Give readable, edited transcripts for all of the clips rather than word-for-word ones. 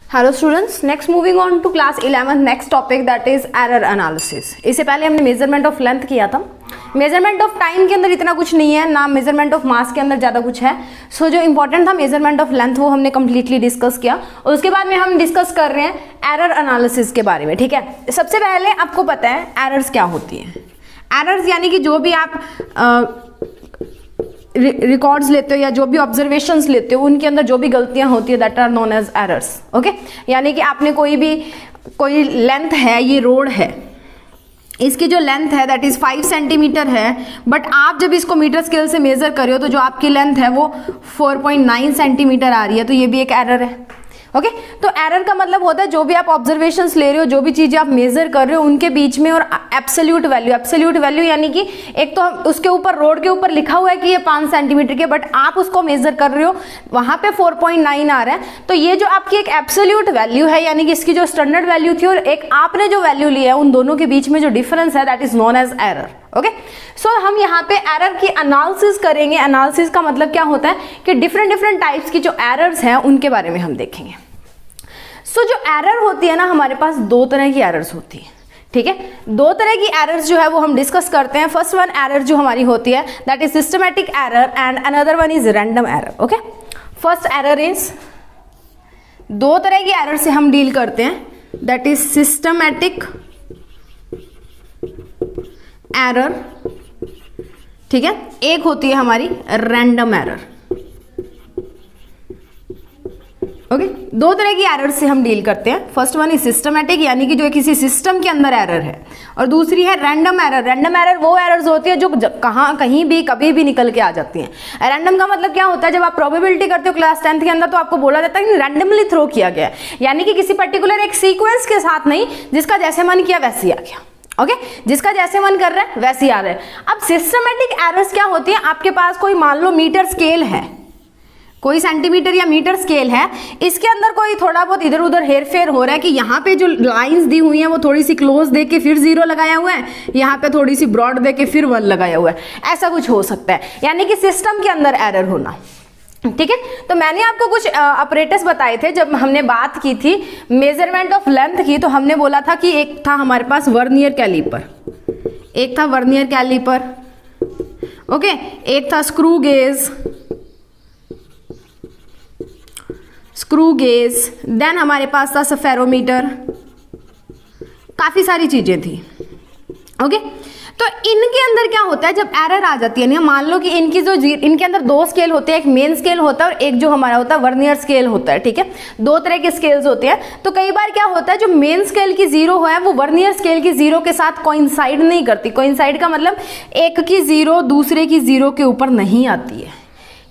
Hello students, next moving on to class 11, next topic that is error analysis. इससे पहले हमने measurement of length किया था। Measurement of time के अंदर इतना कुछ नहीं है, ना मेजरमेंट ऑफ मास के अंदर ज़्यादा कुछ है। सो जो इंपॉर्टेंट था मेजरमेंट ऑफ लेंथ वो हमने कंप्लीटली डिस्कस किया, और उसके बाद में हम डिस्कस कर रहे हैं एरर एनालिसिस के बारे में। ठीक है, सबसे पहले आपको पता है एरर्स क्या होती हैं। एरर्स यानी कि जो भी आप रिकॉर्ड्स लेते हो या जो भी ऑब्जर्वेशंस लेते हो उनके अंदर जो भी गलतियां होती है that are known as errors. Okay, यानी कि आपने कोई लेंथ है, ये रोड है, इसकी जो लेंथ है दैट इज 5 सेंटीमीटर है, बट आप जब इसको मीटर स्केल से मेजर कर रहे हो तो जो आपकी लेंथ है वो 4.9 सेंटीमीटर आ रही है, तो ये भी एक एरर है। ओके, तो एरर का मतलब होता है जो भी आप ऑब्जर्वेशंस ले रहे हो, जो भी चीजें आप मेजर कर रहे हो उनके बीच में और एब्सोल्यूट वैल्यू यानी कि एक तो उसके ऊपर रोड के ऊपर लिखा हुआ है कि ये 5 सेंटीमीटर के, बट आप उसको मेजर कर रहे हो वहां पे 4.9 आ रहा है, तो ये जो आपकी एक एब्सोल्यूट वैल्यू है यानी कि इसकी जो स्टैंडर्ड वैल्यू थी और एक आपने जो वैल्यू लिया है उन दोनों के बीच में जो डिफरेंस है that is known as error. Okay, so हम यहाँ पे एरर की एनालिसिस करेंगे। एनालिसिस का मतलब क्या होता है कि डिफरेंट टाइप्स की जो एरर्स हैं उनके बारे में हम देखेंगे। सो जो एरर होती है ना, हमारे पास दो तरह की एरर्स होती है। ठीक है, दो तरह की एरर्स जो है वो हम डिस्कस करते हैं। फर्स्ट वन एरर जो हमारी होती है that is systematic error and another one is random error. Okay, first error is, दो तरह की एरर से हम डील करते हैं दैट इज सिस्टमैटिक एरर। ठीक है, एक होती है हमारी रैंडम एरर। ओके, दो तरह की एरर से हम डील करते हैं। फर्स्ट वन इज सिस्टमैटिक यानी कि जो किसी सिस्टम के अंदर एरर है, और दूसरी है रैंडम एरर। रैंडम एरर वो एरर्स होती है जो कहीं भी कभी भी निकल के आ जाती हैं। रैंडम का मतलब क्या होता है, जब आप प्रोबेबिलिटी करते हो क्लास 10th के अंदर तो आपको बोला जाता है कि रैंडमली थ्रो किया गया है, यानी कि किसी पर्टिकुलर एक सीक्वेंस के साथ नहीं, जिसका जैसे मन किया वैसे ही आ गया। ओके, जिसका जैसे मन कर रहा है वैसे ही आ रहा है। अब सिस्टमैटिक एरर्स क्या होती है, आपके पास कोई मान लो मीटर स्केल है, कोई सेंटीमीटर या मीटर स्केल है, इसके अंदर कोई थोड़ा बहुत इधर उधर हेर फेर हो रहा है कि यहाँ पे जो लाइंस दी हुई हैं वो थोड़ी सी क्लोज दे के फिर 0 लगाया हुआ है, यहाँ पे थोड़ी सी ब्रॉड दे के फिर 1 लगाया हुआ है, ऐसा कुछ हो सकता है, यानी कि सिस्टम के अंदर एरर होना। ठीक है, तो मैंने आपको कुछ ऑपरेटर्स बताए थे जब हमने बात की थी मेजरमेंट ऑफ लेंथ की, तो हमने बोला था कि एक था हमारे पास वर्नियर कैलिपर, एक था वर्नियर कैलिपर, ओके, एक था स्क्रू गेज, देन हमारे पास था सफेरोमीटर, काफी सारी चीजें थी। ओके, तो इनके अंदर क्या होता है जब एरर आ जाती है ना, मान लो कि इनके अंदर दो स्केल होते हैं, एक मेन स्केल होता है और एक जो हमारा होता है वर्नियर स्केल होता है। ठीक है, दो तरह के स्केल्स होते हैं। तो कई बार क्या होता है जो मेन स्केल की 0 है वो वर्नियर स्केल की 0 के साथ कोइंसाइड नहीं करती। कोइंसाइड का मतलब एक की 0 दूसरे की 0 के ऊपर नहीं आती है।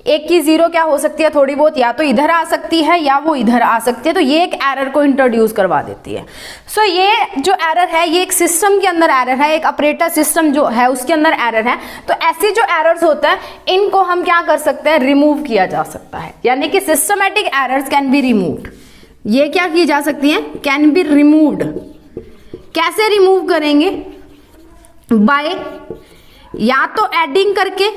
एक की 0 क्या हो सकती है, थोड़ी बहुत या तो इधर आ सकती है या वो इधर आ सकती है, तो ये एक एरर को इंट्रोड्यूस करवा देती है। सो ये जो एरर है ये एक सिस्टम के अंदर एरर है, एक ऑपरेटर सिस्टम जो है उसके अंदर एरर है। तो ऐसी जो एरर्स होता है इनको हम क्या कर सकते हैं, रिमूव किया जा सकता है, यानी कि systematic errors can be removed. ये क्या की जा सकती है, कैन बी रिमूव्ड। कैसे रिमूव करेंगे, बाय या तो एडिंग करके,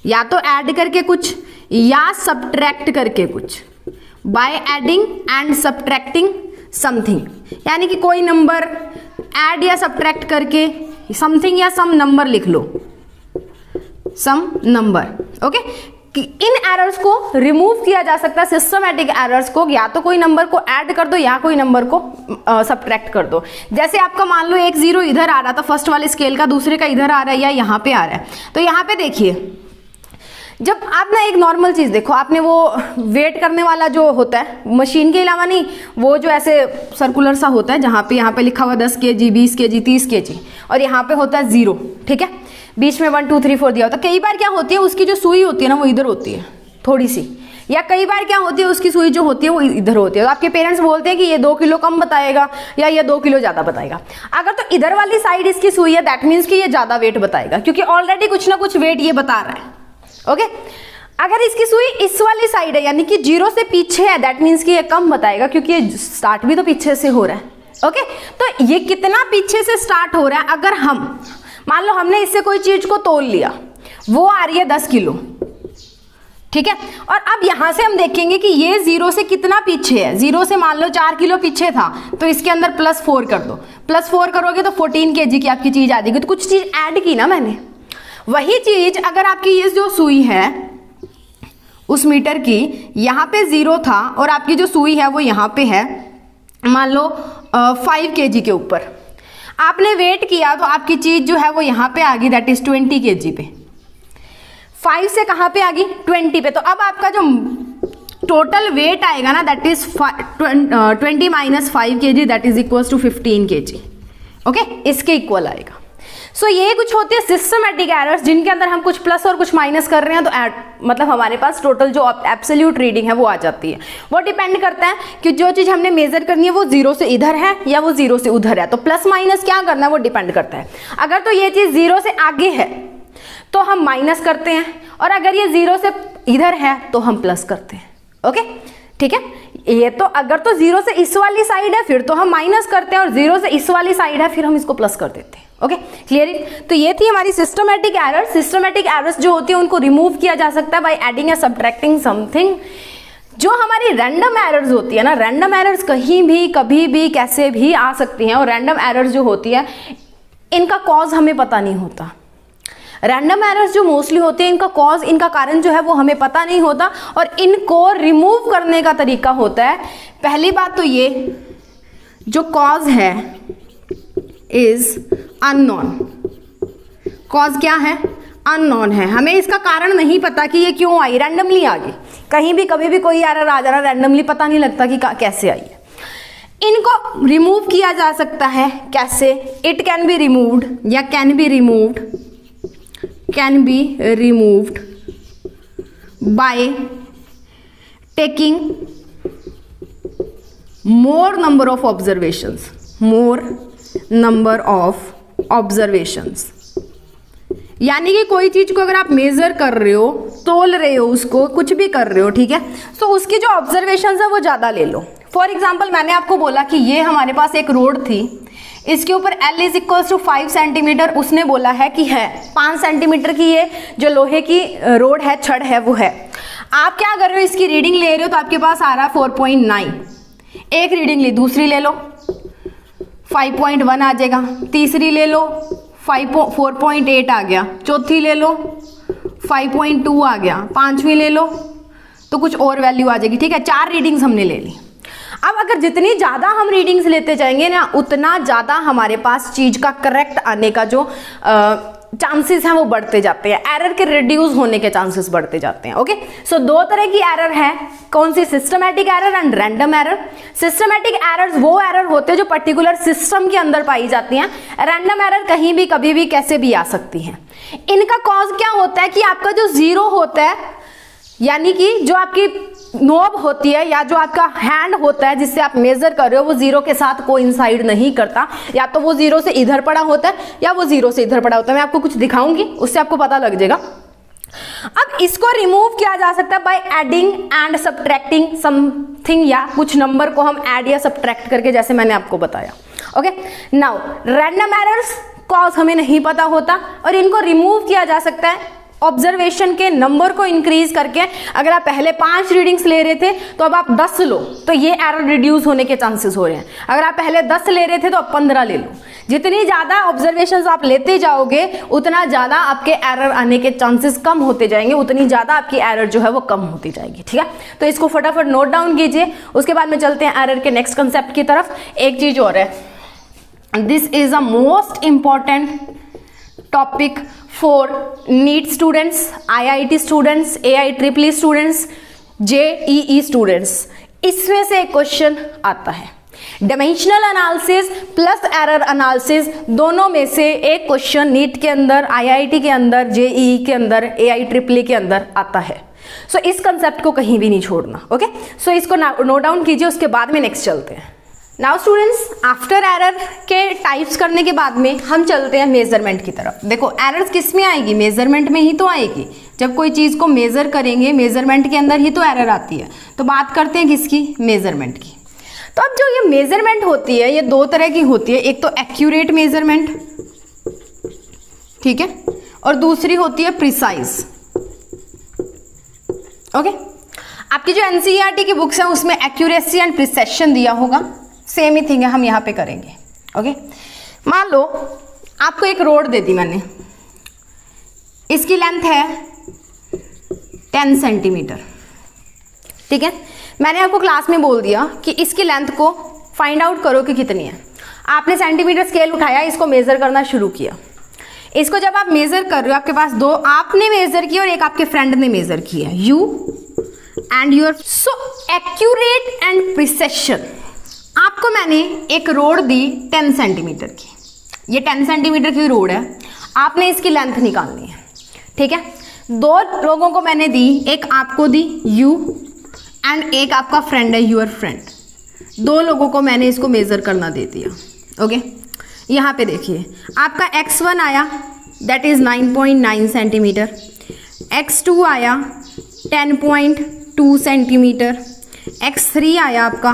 या तो ऐड करके कुछ या सब्ट्रैक्ट करके कुछ, by adding and subtracting something, यानी कि कोई नंबर ऐड या सब्ट्रैक्ट करके समथिंग या सम नंबर लिख लो, सम नंबर। ओके, इन एरर्स को रिमूव किया जा सकता है, सिस्टमैटिक एरर्स को, या तो कोई नंबर को ऐड कर दो या कोई नंबर को सब्ट्रैक्ट कर दो। जैसे आपका मान लो एक 0 इधर आ रहा था फर्स्ट वाले स्केल का, दूसरे का इधर आ रहा है या यहाँ पे आ रहा है, तो यहाँ पे देखिए जब आप ना एक नॉर्मल चीज देखो, आपने वो वेट करने वाला जो होता है मशीन के अलावा नहीं, वो जो ऐसे सर्कुलर सा होता है जहाँ पे यहाँ पे लिखा हुआ 10 kg 20 kg 30 kg और यहाँ पे होता है 0। ठीक है, बीच में 1 2 3 4 दिया होता है। कई बार क्या होती है उसकी जो सुई होती है ना वो इधर होती है थोड़ी सी, या कई बार क्या होती है उसकी सुई जो होती है वो इधर होती है। तो आपके पेरेंट्स बोलते हैं कि ये 2 किलो कम बताएगा या ये 2 किलो ज्यादा बताएगा। अगर तो इधर वाली साइड इसकी सुई है दैट मीन्स कि ये ज्यादा वेट बताएगा, क्योंकि ऑलरेडी कुछ ना कुछ वेट ये बता रहा है। ओके, अगर इसकी सुई इस वाली साइड है यानी कि 0 से पीछे है दैट मीन्स कि ये कम बताएगा, क्योंकि ये स्टार्ट भी तो पीछे से हो रहा है। ओके, तो ये कितना पीछे से स्टार्ट हो रहा है, अगर हम मान लो हमने इससे कोई चीज को तोल लिया, वो आ रही है 10 किलो, ठीक है। और अब यहां से हम देखेंगे कि ये 0 से कितना पीछे है। 0 से मान लो 4 किलो पीछे था, तो इसके अंदर +4 कर दो। +4 करोगे तो 14 kg की आपकी चीज आ जाएगी। तो कुछ चीज ऐड की ना मैंने। वही चीज अगर आपकी ये जो सुई है उस मीटर की, यहाँ पे 0 था और आपकी जो सुई है वो यहाँ पे है मान लो 5 kg के ऊपर, आपने वेट किया तो आपकी चीज जो है वो यहाँ पे आ गई, दैट इज 20 kg पे। 5 से कहाँ पे आ गई? 20 पे। तो अब आपका जो टोटल वेट आएगा ना, that is 20 - 5 kg, that is equals to 15 kg। Okay, इसके इक्वल आएगा। सो ये कुछ होती है सिस्टमेटिक एरर्स, जिनके अंदर हम कुछ प्लस और कुछ माइनस कर रहे हैं, तो मतलब हमारे पास टोटल जो एब्सोल्यूट रीडिंग है वो आ जाती है। वो डिपेंड करता है कि जो चीज हमने मेजर करनी है वो 0 से इधर है या वो 0 से उधर है। तो प्लस माइनस क्या करना है वो डिपेंड करता है। अगर तो ये चीज 0 से आगे है तो हम माइनस करते हैं, और अगर ये 0 से इधर है तो हम प्लस करते हैं। ओके, ठीक है। ये तो अगर तो 0 से इस वाली साइड है फिर तो हम माइनस करते हैं, और 0 से इस वाली साइड है फिर हम इसको प्लस कर देते हैं। Okay, clear? तो ये थी हमारी सिस्टमेटिक एरर। सिस्टमेटिक एरर्स जो होती है उनको रिमूव किया जा सकता है बाय एडिंग या सब्ट्रैक्टिंग समथिंग। जो हमारी रैंडम एरर्स होती है ना, रैंडम एरर्स कहीं भी कभी भी कैसे भी आ सकती हैं, और रैंडम एरर्स जो होती है इनका कॉज हमें पता नहीं होता। रैंडम एरर्स जो मोस्टली होते हैं इनका कॉज, इनका कारण जो है वो हमें पता नहीं होता, और इनको रिमूव करने का तरीका होता है। पहली बात तो ये, जो कॉज है इज अननोन। कॉज क्या है? अननोन है। हमें इसका कारण नहीं पता कि ये क्यों आई, रैंडमली आ गई। कहीं भी कभी भी कोई एरर आ जाना रैंडमली, पता नहीं लगता कि कैसे आई है। इनको रिमूव किया जा सकता है कैसे? इट कैन बी रिमूव्ड या can be removed, can be removed by taking more number of observations, more number of observations. यानी कि कोई चीज को अगर आप मेजर कर रहे हो, तोल रहे हो, उसको कुछ भी कर रहे हो, ठीक है, तो उसकी जो ऑब्जर्वेशंस है वो ज्यादा ले लो। फॉर एग्जाम्पल मैंने आपको बोला कि ये हमारे पास एक रोड थी, इसके ऊपर L is equals to 5 centimetre, उसने बोला है कि है 5 सेंटीमीटर की ये जो लोहे की रोड है, छड़ है, वो है। आप क्या कर रहे हो, इसकी रीडिंग ले रहे हो तो आपके पास आ रहा है 4.9। एक रीडिंग ली, दूसरी ले लो 5.1 आ जाएगा, तीसरी ले लो 4.8 आ गया, चौथी ले लो 5.2 आ गया, पांचवी ले लो तो कुछ और वैल्यू आ जाएगी। ठीक है, 4 रीडिंग्स हमने ले ली। अब अगर जितनी ज़्यादा हम रीडिंग्स लेते जाएंगे ना, उतना ज़्यादा हमारे पास चीज़ का करेक्ट आने का जो चांसेस हैं वो बढ़ते जाते हैं, एरर के रिड्यूस होने के चांसेस बढ़ते जाते हैं। ओके, सो 2 तरह की एरर है, कौन सी? Systematic error and random error. Systematic errors वो एरर होते हैं जो पर्टिकुलर सिस्टम के अंदर पाई जाती हैं। रैंडम एरर कहीं भी कभी भी कैसे भी आ सकती हैं। इनका कॉज क्या होता है कि आपका जो 0 होता है, यानी कि जो आपकी नोब होती है या जो आपका हैंड होता है जिससे आप मेजर कर रहे हो, वो 0 के साथ कोइंसाइड नहीं करता। या तो वो 0 से इधर पड़ा होता है या वो 0 से इधर पड़ा होता है। मैं आपको कुछ दिखाऊंगी, उससे आपको पता लग जाएगा। अब इसको रिमूव किया जा सकता है by adding and subtracting something, या कुछ नंबर को हम ऐड या सब्ट्रैक्ट करके, जैसे मैंने आपको बताया। Okay, now random errors cause हमें नहीं पता होता और इनको रिमूव किया जा सकता है ऑब्जर्वेशन के नंबर को इंक्रीज करके। अगर आप पहले 5 रीडिंग्स ले रहे थे तो अब आप 10 लो, तो ये एरर रिड्यूस होने के चांसेस हो रहे हैं। अगर आप पहले 10 ले रहे थे तो अब 15 ले लो। जितनी ज्यादा ऑब्जर्वेशंस आप लेते जाओगे उतना ज्यादा आपके एरर आने के चांसेस कम होते जाएंगे, उतनी ज्यादा आपकी एरर जो है वो कम होती जाएगी। ठीक है, तो इसको फटाफट नोट डाउन कीजिए। उसके बाद में चलते हैं एरर के नेक्स्ट कंसेप्ट की तरफ। एक चीज और है, this is a most important topic for NEET students, IIT students, AIEEE students, JEE students. इसमें से एक क्वेश्चन आता है, dimensional analysis plus error analysis, दोनों में से एक क्वेश्चन नीट के अंदर, IIT के अंदर, JEE के अंदर, AIEEE के अंदर आता है। सो इस कंसेप्ट को कहीं भी नहीं छोड़ना। ओके, सो इसको नोट डाउन कीजिए, उसके बाद में नेक्स्ट चलते हैं। नाउ स्टूडेंट्स, आफ्टर एरर के टाइप्स करने के बाद में हम चलते हैं मेजरमेंट की तरफ। देखो एरर्स किस में आएगी? मेजरमेंट में ही तो आएगी। जब कोई चीज़ को मेजर करेंगे, मेजरमेंट के अंदर ही तो एरर आती है। तो बात करते हैं किसकी? मेजरमेंट की। तो अब जो ये मेजरमेंट होती है ये 2 तरह की होती है, एक तो एक्यूरेट मेजरमेंट, ठीक है, और दूसरी होती है प्रिसाइज। ओके, आपकी जो एनसीईआरटी की बुक्स है उसमें एक्यूरेसी एंड प्रिसिशन दिया होगा, सेम ही थिंग है, हम यहाँ पे करेंगे। ओके, मान लो आपको एक रोड दे दी मैंने, इसकी लेंथ है 10 सेंटीमीटर, ठीक है। मैंने आपको क्लास में बोल दिया कि इसकी लेंथ को फाइंड आउट करो कि कितनी है। आपने सेंटीमीटर स्केल उठाया, इसको मेजर करना शुरू किया। इसको जब आप मेजर कर रहे हो, आपके पास दो, आपने मेजर किया और एक आपके फ्रेंड ने मेजर किया, you and your. So accurate and precision, आपको मैंने एक रोड दी 10 सेंटीमीटर की, ये 10 सेंटीमीटर की रोड है, आपने इसकी लेंथ निकालनी है, ठीक है। दो लोगों को मैंने दी, एक आपको दी यू एंड एक आपका फ्रेंड है यूर फ्रेंड, दो लोगों को मैंने इसको मेजर करना दे दिया। ओके, यहाँ पे देखिए आपका x1 आया दैट इज 9.9 सेंटीमीटर, x2 आया 10.2 सेंटीमीटर, x3 आया आपका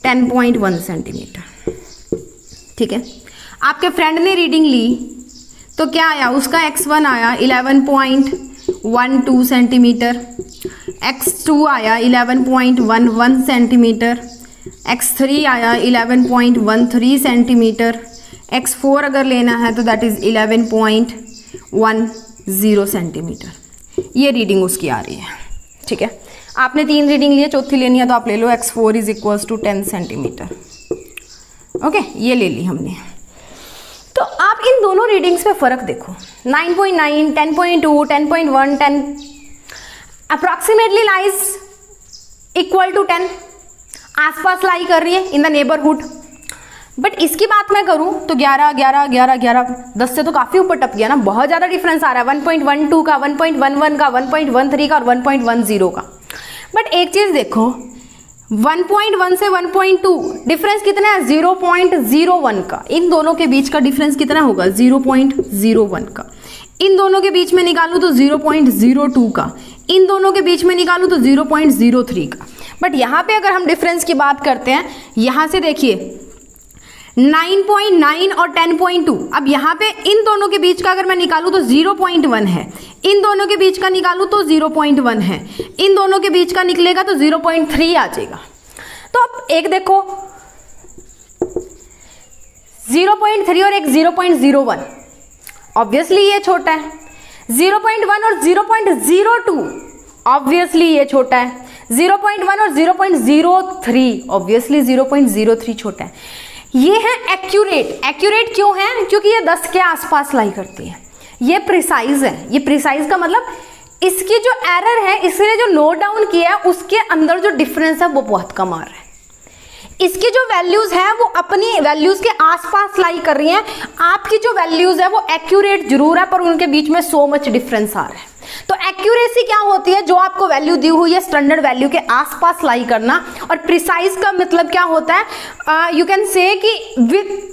10.1 सेंटीमीटर, ठीक है। आपके फ्रेंड ने रीडिंग ली तो क्या आया, उसका x1 आया 11.12 सेंटीमीटर, x2 आया 11.11 सेंटीमीटर, x3 आया 11.13 सेंटीमीटर, x4 अगर लेना है तो दैट इज 11.10 सेंटीमीटर। ये रीडिंग उसकी आ रही है, ठीक है। आपने 3 रीडिंग लिए, चौथी लेनी है तो आप ले लो, x4 is equals to 10 centimetre. Okay, ये ले ली हमने। तो आप इन दोनों रीडिंग्स में फर्क देखो, 9.9, 10.2, 10.1, 10 अप्रॉक्सीमेटली लाइज इक्वल टू 10, आसपास लाई कर रही है इन द नेबरहुड। बट इसकी बात मैं करूं तो 11, 11, 11, 11, 10 से तो काफी ऊपर टप गया ना, बहुत ज्यादा डिफरेंस आ रहा है, 1.12 का, 1.11 का, 1.13 का और 1.10 का। बट एक चीज देखो, 1.1 से 1.2 डिफरेंस कितना है, 0.01 का। इन दोनों के बीच का डिफरेंस कितना होगा, 0.01 का। इन दोनों के बीच में निकालूं तो 0.02 का, इन दोनों के बीच में निकालूं तो 0.03 का। बट यहाँ पे अगर हम डिफरेंस की बात करते हैं, यहाँ से देखिए 9.9 और 10.2, अब यहाँ पे इन दोनों के बीच का अगर मैं निकालूं तो 0.1 है, इन दोनों के बीच का निकालूं तो 0.1 है, इन दोनों के बीच का निकलेगा तो 0.3 आ जाएगा। तो अब एक देखो 0.3 और एक 0.01, ऑब्वियसली ये छोटा है। 0.1 और 0.02 ऑब्वियसली ये छोटा है। 0.1 और 0.03 ऑब्वियसली 0.03 छोटा है। ये है एक्यूरेट। एक्यूरेट क्यों है, क्योंकि ये 10 के आसपास लाई करती है। ये प्रिसाइज है। ये प्रिसाइज का मतलब इसकी जो एरर है, इसने जो नोट डाउन किया है उसके अंदर जो डिफरेंस है वो बहुत कम आ रहा है। इसकी जो वैल्यूज है वो अपनी वैल्यूज के आसपास लाई कर रही हैं। आपकी जो वैल्यूज है वो एक्यूरेट जरूर है पर उनके बीच में सो मच डिफरेंस आ रहा है। तो एक्यूरेसी क्या होती है, जो आपको वैल्यू दी हुई है स्टैंडर्ड वैल्यू के आसपास लाई करना। और प्रिसाइज का मतलब क्या होता है, यू कैन से कि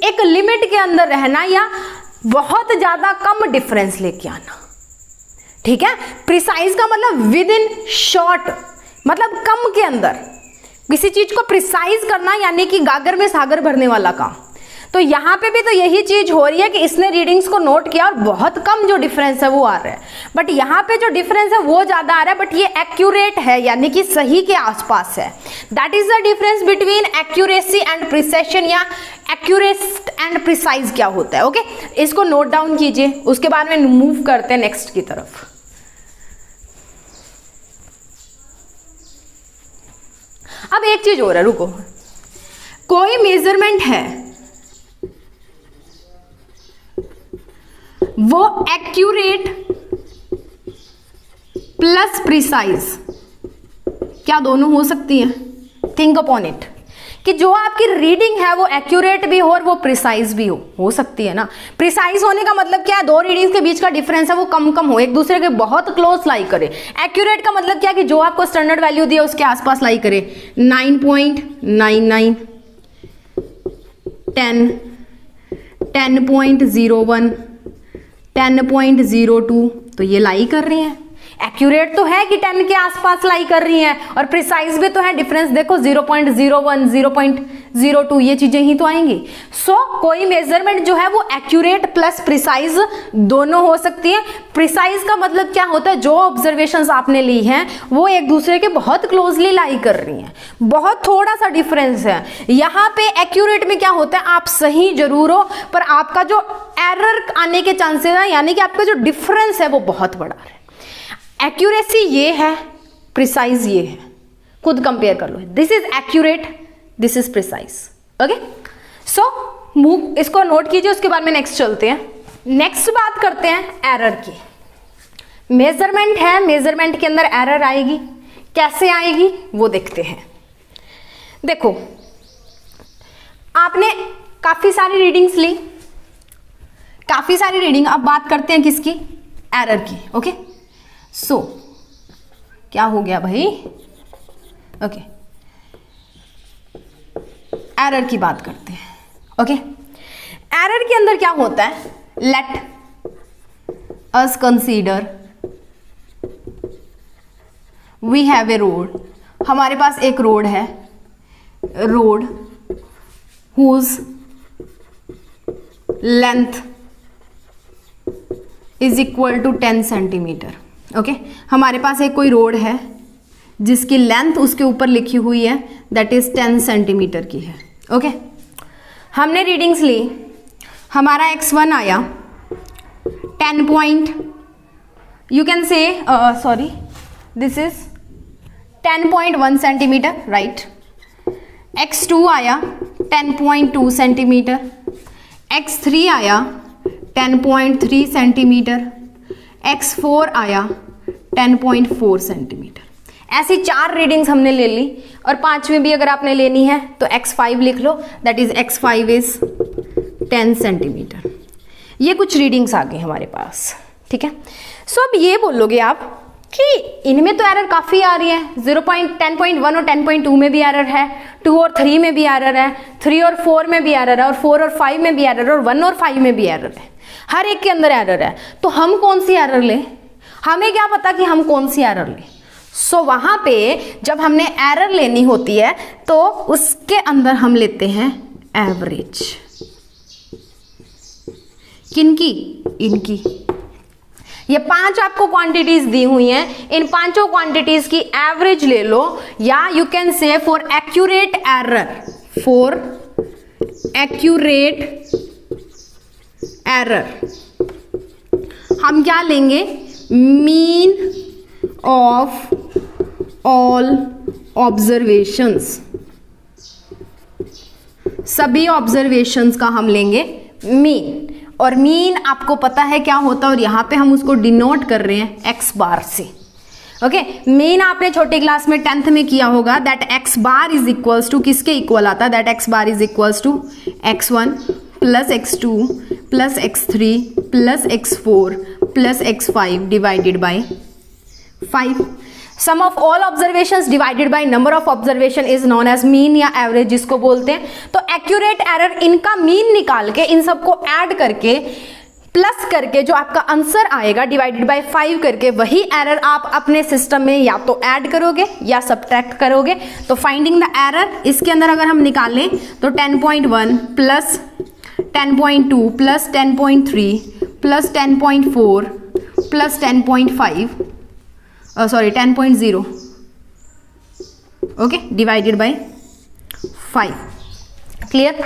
एक लिमिट के अंदर रहना या बहुत ज्यादा कम डिफरेंस लेके आना। ठीक है, प्रिसाइज का मतलब विद इन शॉर्ट, मतलब कम के अंदर किसी चीज को प्रिसाइज करना, यानी कि गागर में सागर भरने वाला काम। तो यहाँ पे भी तो यही चीज हो रही है कि इसने रीडिंग्स को नोट किया और बहुत कम जो डिफरेंस है वो आ रहा है, बट यहाँ पे जो डिफरेंस है वो ज्यादा आ रहा है, बट ये एक्यूरेट है यानी कि सही के आसपास है। That is the difference between accuracy and precision, या एक्यूरेट एंड प्रिसाइज क्या होता है। ओके, इसको नोट डाउन कीजिए, उसके बाद में मूव करते हैं नेक्स्ट की तरफ। अब एक चीज हो रहा है, रुको, कोई मेजरमेंट है वो एक्यूरेट प्लस प्रिसाइज, क्या दोनों हो सकती है? थिंक अपॉन इट, कि जो आपकी रीडिंग है वो एक्यूरेट भी हो और वो प्रिसाइज भी हो सकती है ना। प्रिसाइज होने का मतलब क्या है, दो रीडिंग्स के बीच का डिफरेंस है वो कम कम हो, एक दूसरे के बहुत क्लोज लाई करे। एक्यूरेट का मतलब क्या, कि जो आपको स्टैंडर्ड वैल्यू दिया उसके आसपास लाई करे। 9.99, 10, 10.01, 10.02, तो ये लाई कर रही हैं। एक्यूरेट तो है कि 10 के आसपास लाई कर रही हैं, और प्रिसाइज भी तो है। डिफरेंस देखो 0.01, 0.02 ये चीजें ही तो आएंगी। सो कोई मेजरमेंट जो है वो एक्यूरेट प्लस प्रिसाइज दोनों हो सकती है। प्रिसाइज का मतलब क्या होता है, जो ऑब्जर्वेशंस आपने ली हैं वो एक दूसरे के बहुत क्लोजली लाई कर रही हैं, बहुत थोड़ा सा डिफरेंस है। यहाँ पे एक्यूरेट में क्या होता है, आप सही जरूर हो पर आपका जो एरर आने के चांसेस है, यानी कि आपका जो डिफरेंस है वो बहुत बड़ा है। एक्यूरेसी ये है, प्रिसाइज ये है, खुद कंपेयर कर लो। This is accurate, this is precise. Okay, so move, इसको नोट कीजिए, उसके बाद में नेक्स्ट चलते हैं। नेक्स्ट बात करते हैं एरर की। मेजरमेंट है, मेजरमेंट के अंदर एरर आएगी, कैसे आएगी वो देखते हैं। देखो आपने काफी सारी रीडिंग्स ली, काफी सारी रीडिंग, अब बात करते हैं किसकी, एरर की। ओके, सो क्या हो गया भाई, ओके एरर की बात करते हैं। ओके, एरर के अंदर क्या होता है, let us consider we have a rod, हमारे पास एक रोड है, rod whose length is equal to 10 centimetre. Okay, हमारे पास एक कोई रोड है जिसकी लेंथ उसके ऊपर लिखी हुई है दैट इज 10 सेंटीमीटर की है। ओके, हमने रीडिंग्स ली, हमारा x1 आया 10 point, you can say sorry this is 10.1 centimetre, right. x2 आया 10.2 सेंटीमीटर, x3 आया 10.3 सेंटीमीटर, x4 आया 10.4 सेंटीमीटर। ऐसी 4 रीडिंग्स हमने ले ली, और 5वीं भी अगर आपने लेनी है तो x5 लिख लो, that is x5 is 10 centimetre. ये कुछ रीडिंग्स आ गई हमारे पास, ठीक है। सो अब ये बोलोगे आप कि इनमें तो एरर काफ़ी आ रही है, 10.1 और 10.2 में भी एरर है, 2 और 3 में भी एरर है, 3 और 4 में भी एरर है, और 4 और 5 में भी एरर है, और 1 और 5 में भी एरर है, हर एक के अंदर एरर है। तो हम कौन सी एरर लें, हमें क्या पता कि हम कौन सी एरर लें। सो वहाँ पे जब हमने एरर लेनी होती है तो उसके अंदर हम लेते हैं एवरेज, किनकी, इनकी। ये 5 आपको क्वांटिटीज दी हुई हैं, इन 5 क्वांटिटीज की एवरेज ले लो, या you can say for accurate error, for accurate error हम क्या लेंगे, मीन ऑफ ऑल ऑब्जर्वेशंस, सभी ऑब्जर्वेशंस का हम लेंगे मीन। और मीन आपको पता है क्या होता है, और यहाँ पे हम उसको डिनोट कर रहे हैं x बार से। ओके, मीन आपने छोटी क्लास में 10th में किया होगा, that x bar is equals to किसके इक्वल आता है, that x bar is equals to x1 plus x2 plus x3 plus x4 plus x5 divided by 5। Sum of all observations divided by number of observation is known as mean या average जिसको बोलते हैं। तो accurate error, इनका mean निकाल के इन सबको add करके प्लस करके जो आपका आंसर आएगा डिवाइडेड बाय 5 करके, वही एरर आप अपने सिस्टम में या तो ऐड करोगे या सब्ट्रैक्ट करोगे। तो फाइंडिंग द एरर, इसके अंदर अगर हम निकालें तो 10.1 plus 10.2 plus 10.3 plus 10.4 plus 10.5 sorry 10.0 okay divided by 5। Clear.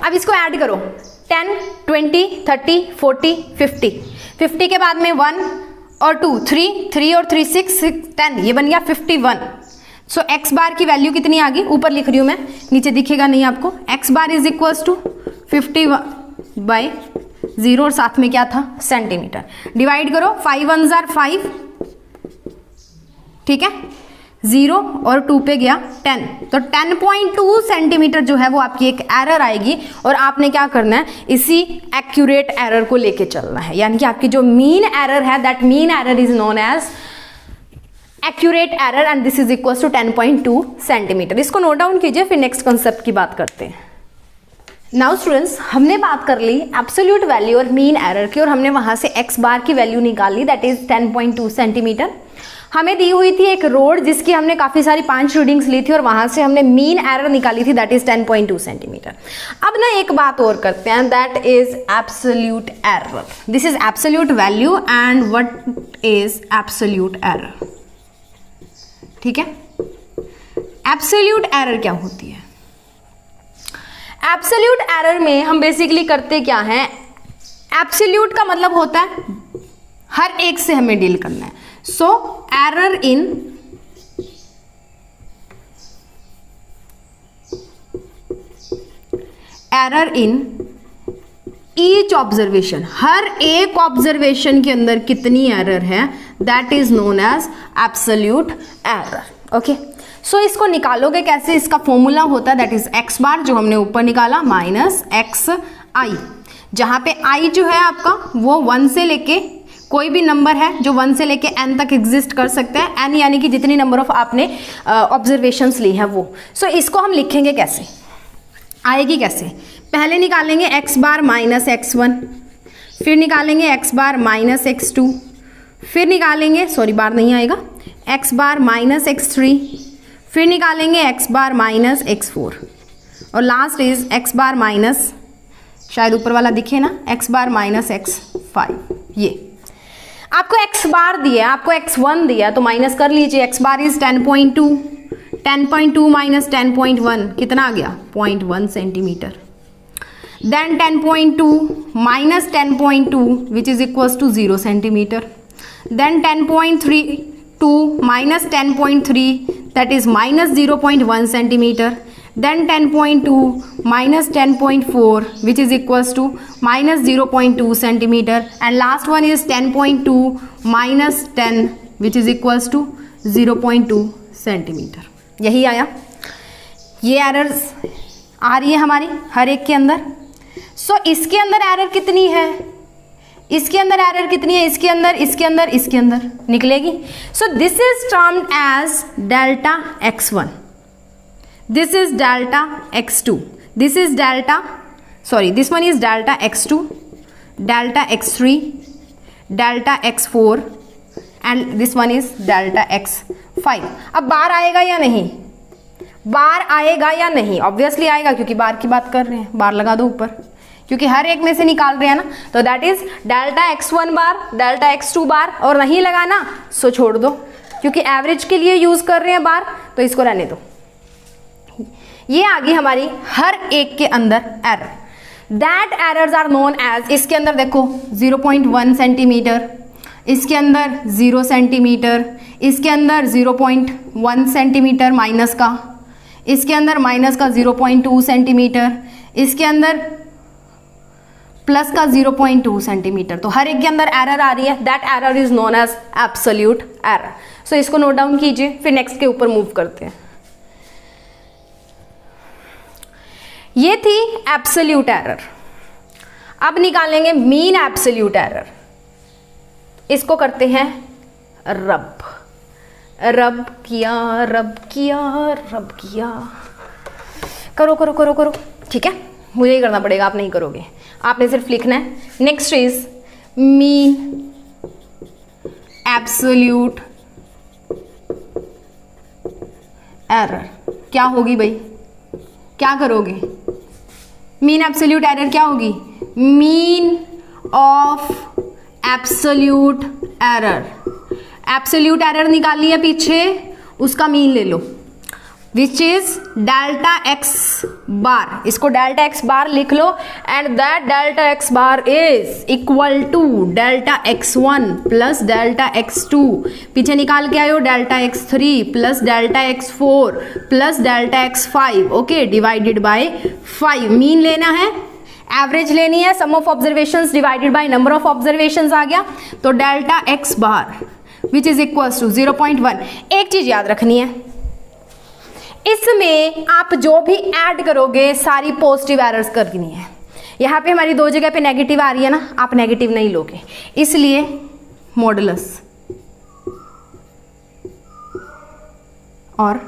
अब इसको ऐड करो, 10 20 30 40 50, 50 के बाद में 1 और 2 3 और 3 6 10, ये बन गया 51। सो एक्स बार की वैल्यू कितनी आ गई, ऊपर लिख रही हूँ मैं, नीचे दिखेगा नहीं आपको। X bar is equals to 50/0 और साथ में क्या था, सेंटीमीटर। डिवाइड करो, 5 1 जार 5, ठीक है, 0 और 2 पे गया 10, तो 10.2 सेंटीमीटर जो है वो आपकी एक एरर आएगी। और आपने क्या करना है, इसी एक्यूरेट एरर को लेके चलना है, यानी कि आपकी जो मीन एरर है, that mean error is known as accurate error and this is equal to 10.2 centimetre. इसको नोट डाउन कीजिए, फिर नेक्स्ट कॉन्सेप्ट की बात करते हैं। नाउ स्टूडेंट्स, हमने बात कर ली एब्सोल्यूट वैल्यू और मीन एरर की, और हमने वहां से एक्स बार की वैल्यू निकाल ली, दैट इज 10.2 सेंटीमीटर। हमें दी हुई थी एक रोड जिसकी हमने काफ़ी सारी 5 रीडिंग्स ली थी और वहाँ से हमने मीन एरर निकाली थी, दैट इज़ 10.2 सेंटीमीटर। अब ना एक बात और करते हैं, that is absolute error. This is absolute value and what is absolute error. ठीक है, एब्सोल्यूट एरर क्या होती है? एब्सोल्यूट एरर में हम बेसिकली करते क्या है, एब्सोल्यूट का मतलब होता है हर एक से हमें डील करना है। So error in each observation, हर एक ऑब्जर्वेशन के अंदर कितनी एरर है, that is known as absolute error. Okay, so इसको निकालोगे कैसे? इसका फॉर्मूला होता है दैट इज एक्स बार, जो हमने ऊपर निकाला, माइनस एक्स आई, जहां पे आई जो है आपका वो 1 से लेके कोई भी नंबर है जो 1 से लेके n तक एग्जिस्ट कर सकते हैं, n यानी कि जितनी नंबर ऑफ आपने ऑब्जर्वेशंस ली है वो। सो इसको हम लिखेंगे कैसे, आएगी कैसे? पहले निकालेंगे x बार माइनस x1, फिर निकालेंगे x बार माइनस x2, फिर निकालेंगे, सॉरी बार नहीं आएगा, x बार माइनस x3, फिर निकालेंगे x बार माइनस x4 और last is x bar minus, शायद ऊपर वाला दिखे ना, x बार माइनस x5। ये आपको x बार दिया, आपको x1 दिया तो माइनस कर लीजिए, x बार इज 10.2, 10.2 माइनस 10.1 कितना आ गया? 0.1 centimetre. Then 10.2 minus 10.2 which is equals to 0 centimetre. Then 10.32 minus 10.3 that is minus 0.1 centimetre. Then 10.2 minus 10.4 which is equals to minus 0.2 centimeter, and last one is 10.2 minus 10 which is equals to 0.2 centimeter। यही आया, ये errors आ रही है हमारी हर एक के अंदर। सो इसके अंदर एरर कितनी है, इसके अंदर एरर कितनी है, इसके अंदर, इसके अंदर, इसके अंदर निकलेगी। So this is termed as delta x1, this is delta x2, this is delta, sorry, this one is delta x2, delta x3, delta x4 and this one is delta x5। अब बार आएगा या नहीं, बार आएगा या नहीं? ऑब्वियसली आएगा क्योंकि बार की बात कर रहे हैं, बार लगा दो ऊपर, क्योंकि हर एक में से निकाल रहे हैं ना, तो that is delta x1 bar, delta x2 बार, और नहीं लगाना सो छोड़ दो, क्योंकि एवरेज के लिए यूज कर रहे हैं बार, तो इसको रहने दो। ये आ गई हमारी हर एक के अंदर error, that errors are known as, इसके अंदर देखो 0.1 सेंटीमीटर, इसके अंदर 0 सेंटीमीटर, इसके अंदर 0.1 सेंटीमीटर माइनस का, इसके अंदर माइनस का 0.2 सेंटीमीटर, इसके अंदर प्लस का 0.2 सेंटीमीटर। तो हर एक के अंदर एरर आ रही है, that error is known as absolute error. So इसको नोट डाउन कीजिए, फिर नेक्स्ट के ऊपर मूव करते हैं। ये थी एब्सोल्यूट एरर। अब निकालेंगे मीन एब्सोल्यूट एरर। इसको करते हैं रब, रब किया, रब किया, रब किया, करो करो करो करो, ठीक है, मुझे ही करना पड़ेगा, आप नहीं करोगे, आपने सिर्फ लिखना है। Next is mean absolute error. क्या होगी भाई, क्या करोगे? मीन एब्सोल्यूट एरर क्या होगी? Mean of absolute error. Absolute error निकाली है पीछे, उसका मीन ले लो, which is delta x bar. इसको डेल्टा एक्स बार लिख लो, and that delta x bar is equal to delta x1 plus delta x2, पीछे निकाल के आयो delta x3 plus delta x4 plus delta x5, okay, divided by 5। Mean लेना है, average लेनी है, sum of observations divided by number of observations आ गया, तो delta x bar which is equal to 0.1। एक चीज याद रखनी है, इसमें आप जो भी ऐड करोगे सारी पॉजिटिव एरर्स करनी है। यहाँ पे हमारी दो जगह पे नेगेटिव आ रही है ना, आप नेगेटिव नहीं लोगे, इसलिए मॉडुलस और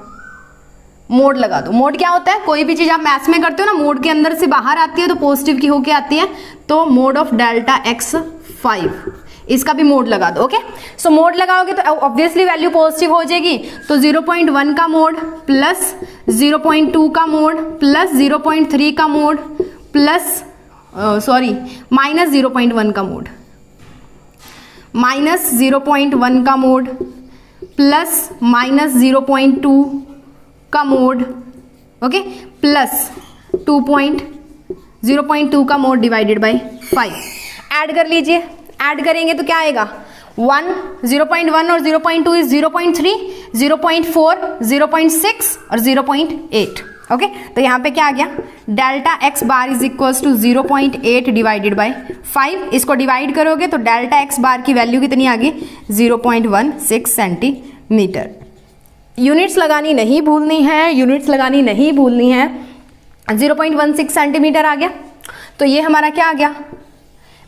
मोड लगा दो। मोड क्या होता है? कोई भी चीज आप मैथ्स में करते हो ना, मोड के अंदर से बाहर आती है तो पॉजिटिव की होके आती है, तो मोड ऑफ डेल्टा x5 इसका भी मोड लगा दो। ओके, सो मोड लगाओगे तो ऑब्वियसली वैल्यू पॉजिटिव हो जाएगी, तो 0.1 का मोड प्लस 0.2 का मोड प्लस 0.3 का मोड प्लस माइनस 0.1 का मोड, माइनस 0.1 का मोड प्लस माइनस 0.2 का मोड, ओके, प्लस 0.2 का मोड डिवाइडेड बाय 5। ऐड कर लीजिए, ऐड करेंगे तो क्या आएगा 1, 0.1 और 0.2 इज 0.3, 0.4, 0.6 और 0.8। ओके, तो यहाँ पे क्या आ गया, delta x bar is equals to 0.8 divided by 5। इसको डिवाइड करोगे तो डेल्टा एक्स बार की वैल्यू कितनी आ गई 0.16 सेंटीमीटर। यूनिट्स लगानी नहीं भूलनी है, यूनिट्स लगानी नहीं भूलनी है। 0.16 सेंटीमीटर आ गया, तो ये हमारा क्या आ गया,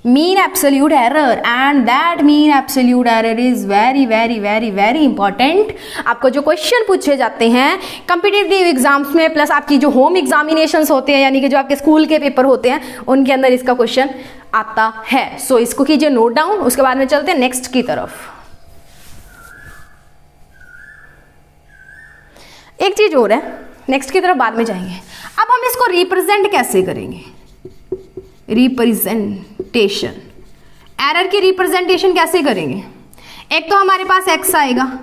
mean absolute error, and that mean absolute error is very very very very important. आपको जो क्वेश्चन पूछे जाते हैं कॉम्पिटिटिव एग्जाम्स में, प्लस आपकी जो होम एग्जामिनेशंस होते हैं, यानी कि जो आपके स्कूल के पेपर होते हैं, उनके अंदर इसका क्वेश्चन आता है। सो इसको कीजिए नोट डाउन, उसके बाद में चलते हैं नेक्स्ट की तरफ। एक चीज और है, नेक्स्ट की तरफ बाद में जाएंगे। अब हम इसको रिप्रेजेंट कैसे करेंगे, रिप्रेजेंटेशन, एरर की रिप्रेजेंटेशन कैसे करेंगे। एक तो हमारे पास x आएगा,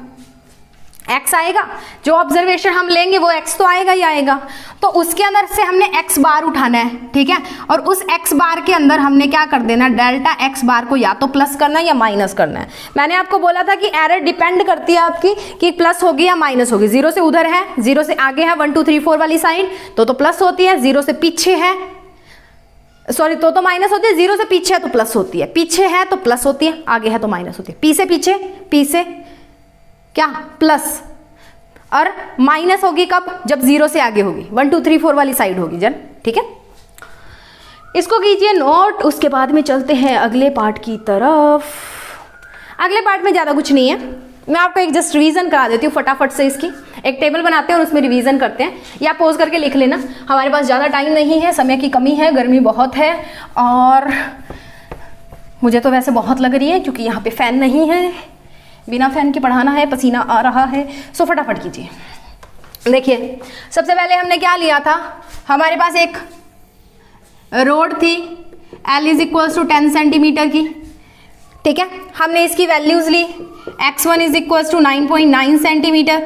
x आएगा, जो ऑब्जर्वेशन हम लेंगे वो x तो आएगा ही आएगा, तो उसके अंदर से हमने x बार उठाना है, ठीक है, और उस x बार के अंदर हमने क्या कर देना, डेल्टा x बार को या तो प्लस करना है या माइनस करना है। मैंने आपको बोला था कि एरर डिपेंड करती है आपकी कि प्लस होगी या माइनस होगी। 0 से उधर है, 0 से आगे है 1 2 3 4 वाली साइड तो प्लस होती है, 0 से पीछे है तो माइनस होती है, 0 से पीछे है तो प्लस होती है, पीछे है तो प्लस होती है, आगे है तो माइनस होती है। पी से पीछे, पी से क्या प्लस, और माइनस होगी कब, जब 0 से आगे होगी, 1 2 3 4 वाली साइड होगी जन, ठीक है। इसको कीजिए नोट, उसके बाद में चलते हैं अगले पार्ट की तरफ। अगले पार्ट में ज़्यादा कुछ नहीं है, मैं आपको एक जस्ट रिवीजन करा देती हूँ फटाफट से। इसकी एक टेबल बनाते हैं और उसमें रिवीजन करते हैं, या पोज करके लिख लेना, हमारे पास ज़्यादा टाइम नहीं है, समय की कमी है, गर्मी बहुत है और मुझे तो वैसे बहुत लग रही है क्योंकि यहाँ पे फ़ैन नहीं है, बिना फैन के पढ़ाना है, पसीना आ रहा है। सो फटाफट कीजिए। देखिए सबसे पहले हमने क्या लिया था, हमारे पास एक रोड थी L is equals to 10 centimetre की, ठीक है। हमने इसकी वैल्यूज ली, x1 is equals to 9.9 centimetre,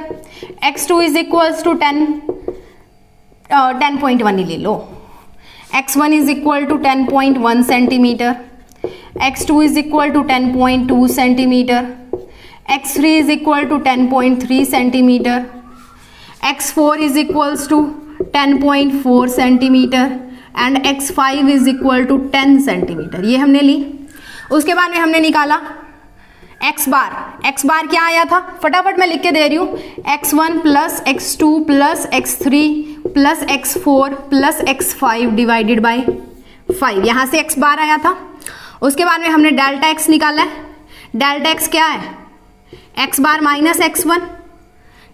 x2 is equals to 10.1 ही ले लो, x1 is equal to 10.1 centimetre, x2 is equal to 10.2 centimetre, x3 is equal to 10.3 centimetre, x4 is equals to 10.4 centimetre and x5 is equal to 10 centimetre. ये हमने ली। उसके बाद में हमने निकाला x बार। x बार क्या आया था, फटाफट मैं लिख के दे रही हूँ, x1 plus x2 plus x3 plus x4 plus x5 divided by 5, यहाँ से x बार आया था। उसके बाद में हमने डेल्टा x निकाला है, डेल्टा x क्या है, x बार माइनस x1,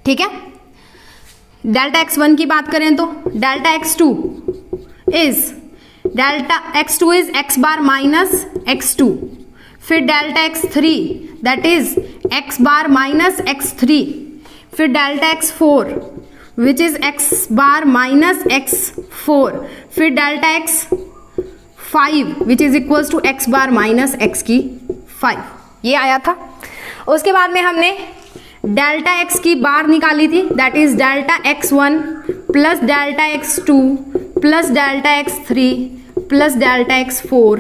ठीक है। डेल्टा x1 की बात करें तो delta x2 is x bar minus x2, फिर delta x3 that is x bar minus x3, फिर delta x4 which is x bar minus x4, फिर delta x5 which is equals to x bar minus x की 5, ये आया था। उसके बाद में हमने डेल्टा x की बार निकाली थी, that is delta x1 plus delta x2 plus delta x3 plus delta x4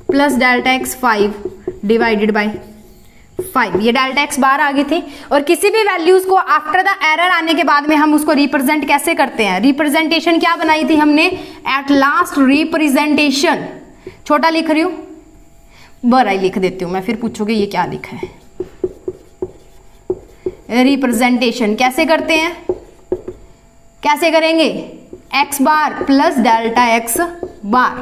plus delta x5 divided by 5, ये डेल्टा x बार आ गई थी। और किसी भी वैल्यूज को आफ्टर द एरर आने के बाद में हम उसको रिप्रेजेंट कैसे करते हैं, रिप्रेजेंटेशन क्या बनाई थी हमने, एट लास्ट रिप्रेजेंटेशन, छोटा लिख रही हूँ, बड़ा ही लिख देती हूँ मैं, फिर पूछोगे ये क्या लिखा है। रिप्रेजेंटेशन कैसे करते हैं, कैसे करेंगे, x बार प्लस डेल्टा x बार,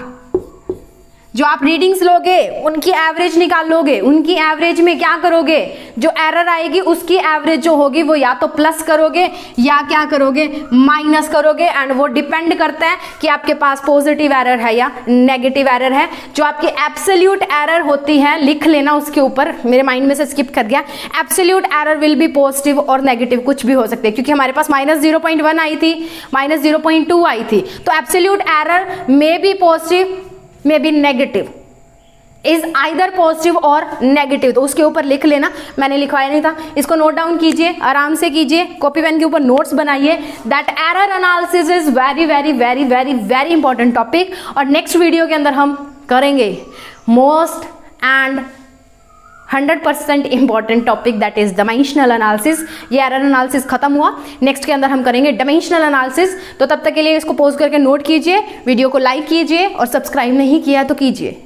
जो आप रीडिंग्स लोगे उनकी एवरेज निकाल लोगे, उनकी एवरेज में क्या करोगे, जो एरर आएगी उसकी एवरेज जो होगी वो या तो प्लस करोगे या क्या करोगे, माइनस करोगे। एंड वो डिपेंड करता है कि आपके पास पॉजिटिव एरर है या नेगेटिव एरर है। जो आपकी एब्सोल्यूट एरर होती है, लिख लेना उसके ऊपर, मेरे माइंड में से स्किप कर गया, absolute error will be positive और नेगेटिव, कुछ भी हो सकते हैं, क्योंकि हमारे पास -0.1 आई थी, -0.2 आई थी, तो absolute error may be positive may be negative, is either positive और नेगेटिव। तो उसके ऊपर लिख लेना, मैंने लिखवाया नहीं था, इसको नोट डाउन कीजिए, आराम से कीजिए, कॉपी पेन के ऊपर नोट्स बनाइए। That error analysis is very very very very very important topic. और नेक्स्ट वीडियो के अंदर हम करेंगे most and 100% important topic, that is dimensional analysis. ये एरर एनालिसिस खत्म हुआ, नेक्स्ट के अंदर हम करेंगे डायमेंशनल एनालिसिस। तो तब तक के लिए इसको पॉज करके नोट कीजिए, वीडियो को लाइक कीजिए और सब्सक्राइब नहीं किया तो कीजिए।